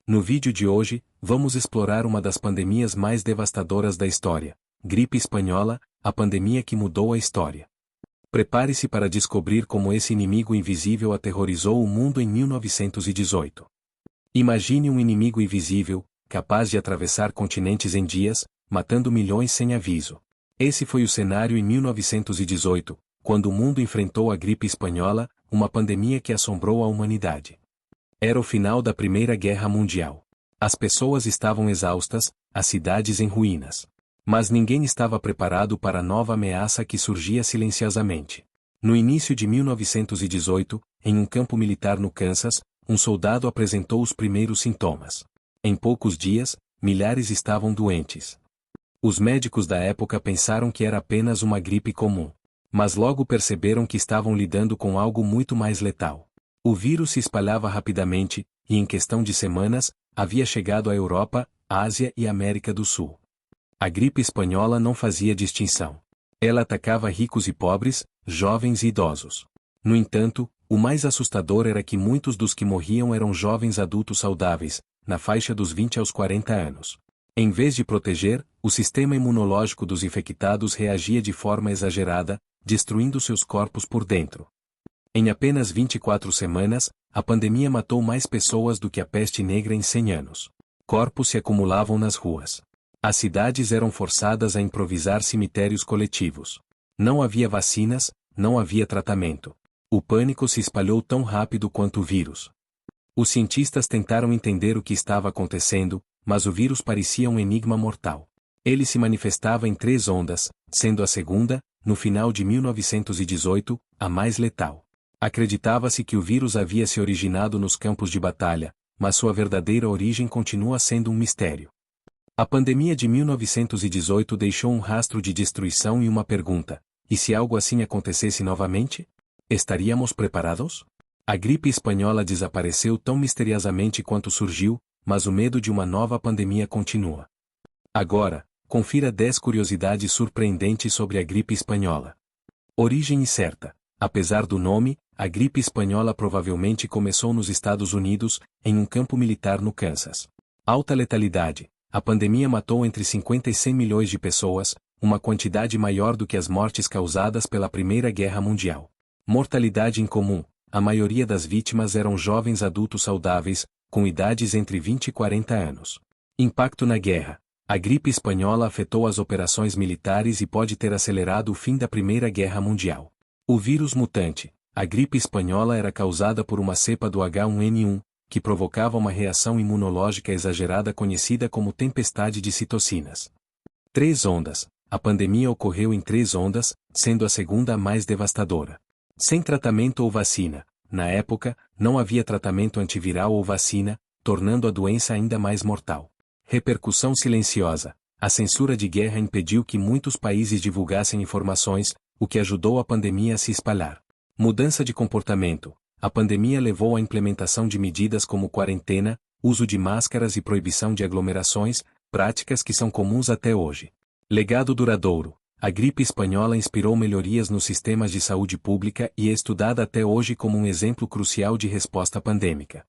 No vídeo de hoje, vamos explorar uma das pandemias mais devastadoras da história, gripe espanhola, a pandemia que mudou a história. Prepare-se para descobrir como esse inimigo invisível aterrorizou o mundo em 1918. Imagine um inimigo invisível, capaz de atravessar continentes em dias, matando milhões sem aviso. Esse foi o cenário em 1918, quando o mundo enfrentou a gripe espanhola, uma pandemia que assombrou a humanidade. Era o final da Primeira Guerra Mundial. As pessoas estavam exaustas, as cidades em ruínas. Mas ninguém estava preparado para a nova ameaça que surgia silenciosamente. No início de 1918, em um campo militar no Kansas, um soldado apresentou os primeiros sintomas. Em poucos dias, milhares estavam doentes. Os médicos da época pensaram que era apenas uma gripe comum. Mas logo perceberam que estavam lidando com algo muito mais letal. O vírus se espalhava rapidamente, e em questão de semanas, havia chegado à Europa, Ásia e América do Sul. A gripe espanhola não fazia distinção. Ela atacava ricos e pobres, jovens e idosos. No entanto, o mais assustador era que muitos dos que morriam eram jovens adultos saudáveis, na faixa dos 20 aos 40 anos. Em vez de proteger, o sistema imunológico dos infectados reagia de forma exagerada, destruindo seus corpos por dentro. Em apenas 24 semanas, a pandemia matou mais pessoas do que a peste negra em 100 anos. Corpos se acumulavam nas ruas. As cidades eram forçadas a improvisar cemitérios coletivos. Não havia vacinas, não havia tratamento. O pânico se espalhou tão rápido quanto o vírus. Os cientistas tentaram entender o que estava acontecendo, mas o vírus parecia um enigma mortal. Ele se manifestava em 3 ondas, sendo a segunda, no final de 1918, a mais letal. Acreditava-se que o vírus havia se originado nos campos de batalha, mas sua verdadeira origem continua sendo um mistério. A pandemia de 1918 deixou um rastro de destruição e uma pergunta: e se algo assim acontecesse novamente? Estaríamos preparados? A gripe espanhola desapareceu tão misteriosamente quanto surgiu, mas o medo de uma nova pandemia continua. Agora, confira 10 curiosidades surpreendentes sobre a gripe espanhola. Origem incerta. Apesar do nome, a gripe espanhola provavelmente começou nos Estados Unidos, em um campo militar no Kansas. Alta letalidade. A pandemia matou entre 50 e 100 milhões de pessoas, uma quantidade maior do que as mortes causadas pela Primeira Guerra Mundial. Mortalidade incomum. A maioria das vítimas eram jovens adultos saudáveis, com idades entre 20 e 40 anos. Impacto na guerra. A gripe espanhola afetou as operações militares e pode ter acelerado o fim da Primeira Guerra Mundial. O vírus mutante. A gripe espanhola era causada por uma cepa do H1N1, que provocava uma reação imunológica exagerada conhecida como tempestade de citocinas. 3 ondas. A pandemia ocorreu em 3 ondas, sendo a segunda a mais devastadora. Sem tratamento ou vacina. Na época, não havia tratamento antiviral ou vacina, tornando a doença ainda mais mortal. Repercussão silenciosa. A censura de guerra impediu que muitos países divulgassem informações, o que ajudou a pandemia a se espalhar. Mudança de comportamento. A pandemia levou à implementação de medidas como quarentena, uso de máscaras e proibição de aglomerações, práticas que são comuns até hoje. Legado duradouro. A gripe espanhola inspirou melhorias nos sistemas de saúde pública e é estudada até hoje como um exemplo crucial de resposta pandêmica.